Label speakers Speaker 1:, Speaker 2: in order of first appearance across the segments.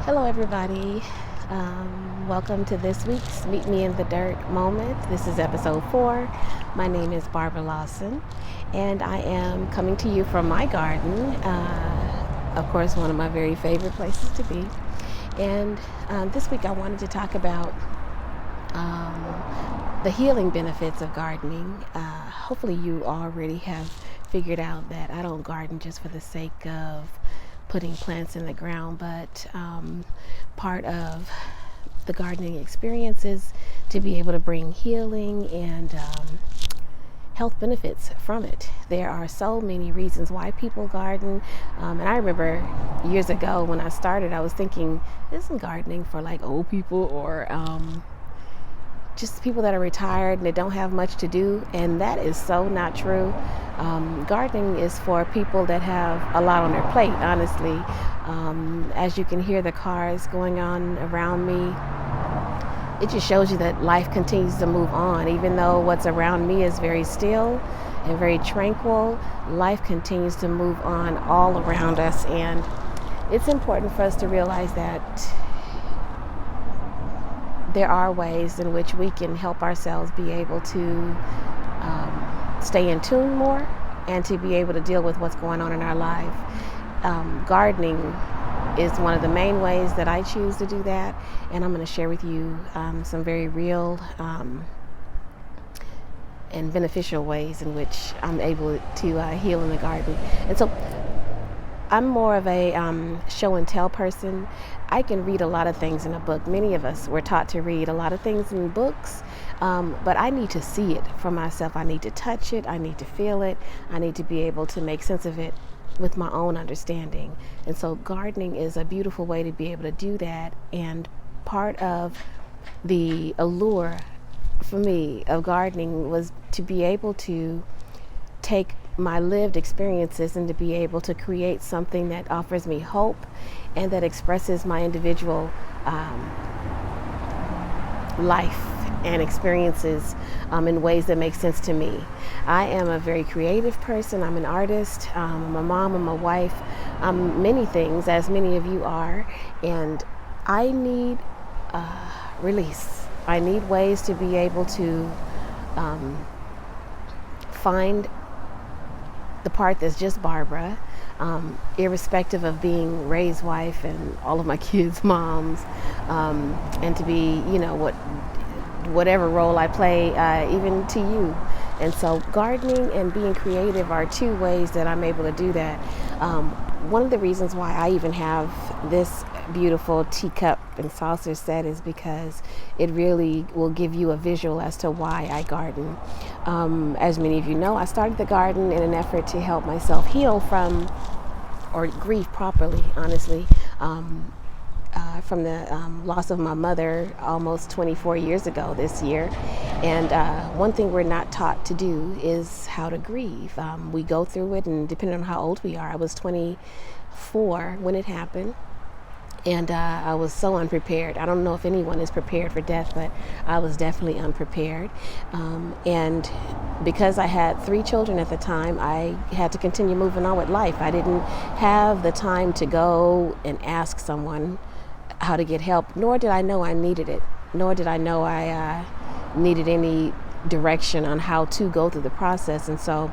Speaker 1: Hello, everybody. Welcome to this week's Meet Me in the Dirt moment. This is episode 4. My name is Barbara Lawson, and I am coming to you from my garden. Of course, one of my very favorite places to be. And this week I wanted to talk about the healing benefits of gardening. Hopefully, you already have figured out that I don't garden just for the sake of putting plants in the ground, but part of the gardening experience is to be able to bring healing and health benefits from it. There are so many reasons why people garden, and I remember years ago when I started, I was thinking, isn't gardening for like old people or just people that are retired and they don't have much to do? And that is so not true. Gardening is for people that have a lot on their plate, honestly. As you can hear the cars going on around me, it just shows you that life continues to move on. Even though what's around me is very still and very tranquil, life continues to move on all around us. And it's important for us to realize that there are ways in which we can help ourselves be able to stay in tune more and to be able to deal with what's going on in our life. Gardening is one of the main ways that I choose to do that, and I'm going to share with you some very real and beneficial ways in which I'm able to heal in the garden. And so I'm more of a show and tell person. I can read a lot of things in a book. Many of us were taught to read a lot of things in books, but I need to see it for myself. I need to touch it. I need to feel it. I need to be able to make sense of it with my own understanding. And so gardening is a beautiful way to be able to do that. And part of the allure for me of gardening was to be able to take my lived experiences and to be able to create something that offers me hope and that expresses my individual life and experiences in ways that make sense to me. I am a very creative person. I'm an artist. I'm a mom. I'm a wife. I'm many things, as many of you are. And I need release. I need ways to be able to find the part that's just Barbara, irrespective of being Ray's wife and all of my kids' moms, and to be, whatever role I play, even to you. And so gardening and being creative are two ways that I'm able to do that. One of the reasons why I even have this beautiful teacup and saucer set is because it really will give you a visual as to why I garden. As many of you know, I started the garden in an effort to help myself heal from, or grieve properly, honestly, from the loss of my mother almost 24 years ago this year. And one thing we're not taught to do is how to grieve. We go through it, and depending on how old we are, I was 24 when it happened. And I was so unprepared. I don't know if anyone is prepared for death, but I was definitely unprepared. And because I had 3 children at the time, I had to continue moving on with life. I didn't have the time to go and ask someone how to get help, nor did I know I needed it, nor did I know I needed any direction on how to go through the process. And so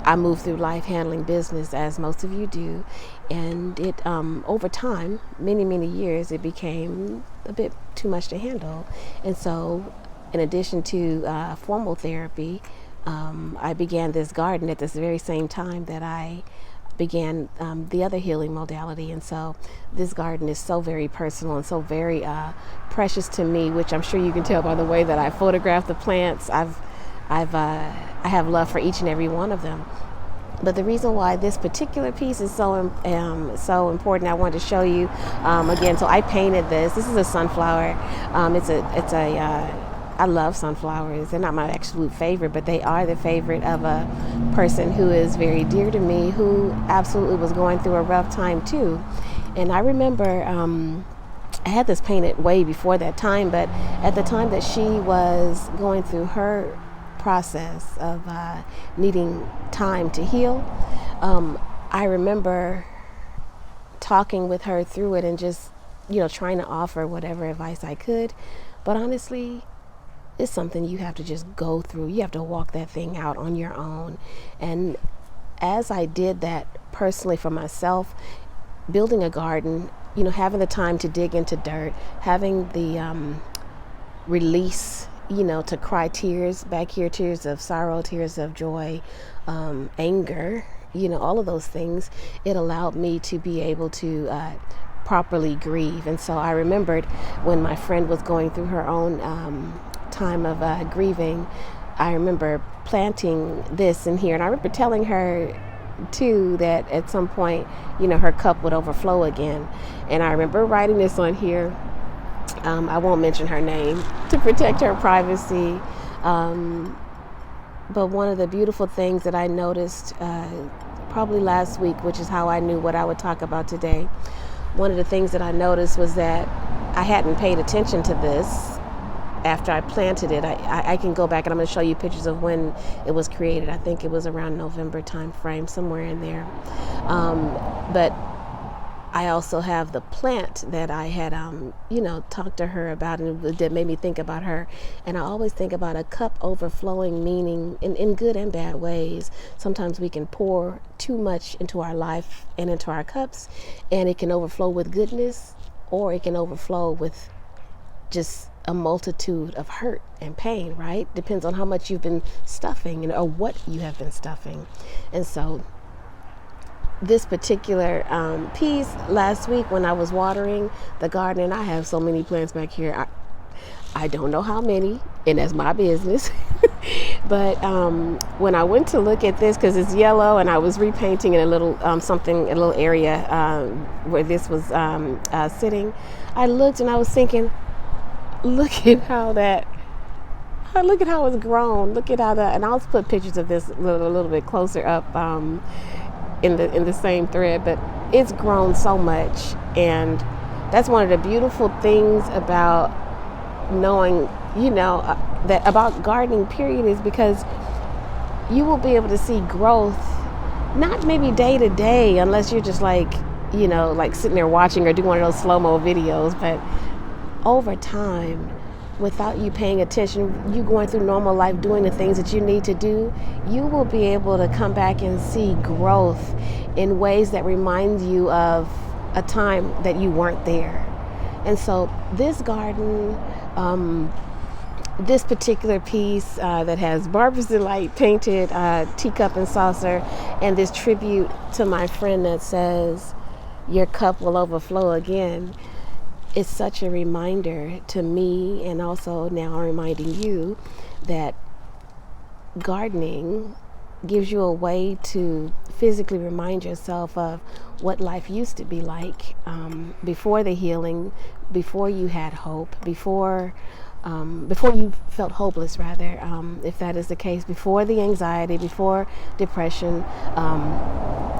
Speaker 1: I moved through life handling business, as most of you do, and it over time, many years, it became a bit too much to handle. And so in addition to formal therapy, I began this garden at this very same time that I began the other healing modality. And so this garden is so very personal and so very precious to me, which I'm sure you can tell by the way that I photograph the plants. I have love for each and every one of them. But the reason why this particular piece is so important, I wanted to show you again. So I painted this. This is a sunflower. I love sunflowers. They're not my absolute favorite, but they are the favorite of a person who is very dear to me, who absolutely was going through a rough time too. And I remember I had this painted way before that time, but at the time that she was going through her process of needing time to heal, I remember talking with her through it and just, trying to offer whatever advice I could. But honestly, it's something you have to just go through. You have to walk that thing out on your own. And as I did that personally for myself, building a garden, having the time to dig into dirt, having the release, to cry tears back here, tears of sorrow, tears of joy, anger, all of those things, it allowed me to be able to properly grieve. And so I remembered when my friend was going through her own time of grieving, I remember planting this in here. And I remember telling her too that at some point, her cup would overflow again. And I remember writing this on here. I won't mention her name to protect her privacy. But one of the beautiful things that I noticed probably last week, which is how I knew what I would talk about today, one of the things that I noticed was that I hadn't paid attention to this after I planted it. I can go back and I'm going to show you pictures of when it was created. I think it was around November time frame, somewhere in there. But I also have the plant that I had, talked to her about, and that made me think about her. And I always think about a cup overflowing, meaning in good and bad ways. Sometimes we can pour too much into our life and into our cups, and it can overflow with goodness, or it can overflow with just a multitude of hurt and pain, right? Depends on how much you've been stuffing or what you have been stuffing. And so this particular piece last week when I was watering the garden, and I have so many plants back here, I don't know how many, and that's my business. But when I went to look at this, because it's yellow, and I was repainting in a little a little area where this was sitting, I looked and I was thinking, look at how it's grown. Look at how and I'll put pictures of this a little bit closer up in the same thread, but it's grown so much. And that's one of the beautiful things about knowing, that about gardening period, is because you will be able to see growth, not maybe day to day, unless you're just like sitting there watching or doing one of those slow-mo videos, but over time, without you paying attention, you going through normal life, doing the things that you need to do, you will be able to come back and see growth in ways that remind you of a time that you weren't there. And so this garden, this particular piece that has Barbara's Delight painted teacup and saucer, and this tribute to my friend that says, "Your cup will overflow again," it's such a reminder to me, and also now reminding you, that gardening gives you a way to physically remind yourself of what life used to be like before the healing, before you had hope, before you felt hopeless, rather, if that is the case, before the anxiety, before depression.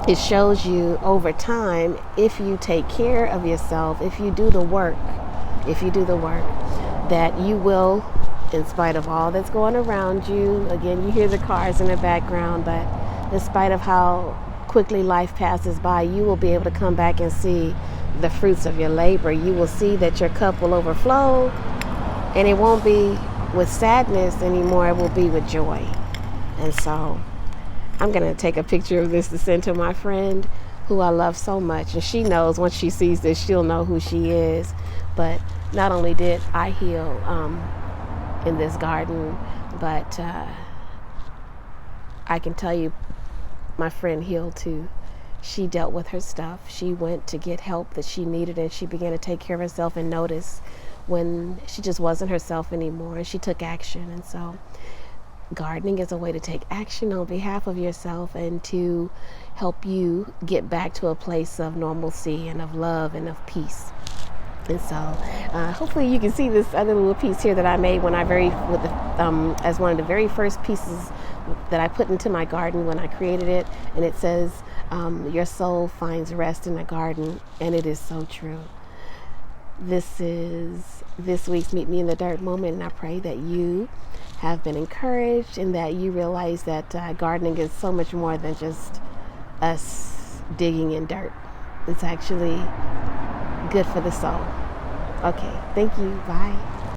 Speaker 1: It shows you over time, if you take care of yourself, if you do the work, that you will, in spite of all that's going around you, again, you hear the cars in the background, but in spite of how quickly life passes by, you will be able to come back and see the fruits of your labor. You will see that your cup will overflow, and it won't be with sadness anymore, it will be with joy. And so I'm going to take a picture of this to send to my friend who I love so much. And she knows, once she sees this, she'll know who she is. But not only did I heal in this garden, but I can tell you my friend healed too. She dealt with her stuff. She went to get help that she needed, and she began to take care of herself and notice when she just wasn't herself anymore, and she took action. And so gardening is a way to take action on behalf of yourself and to help you get back to a place of normalcy and of love and of peace. And so hopefully you can see this other little piece here that I made when as one of the very first pieces that I put into my garden when I created it. And it says, your soul finds rest in the garden. And it is so true. This is this week's Meet Me in the Dirt moment, and I pray that you have been encouraged and that you realize that gardening is so much more than just us digging in dirt. it's actually good for the soul. Okay, thank you. Bye.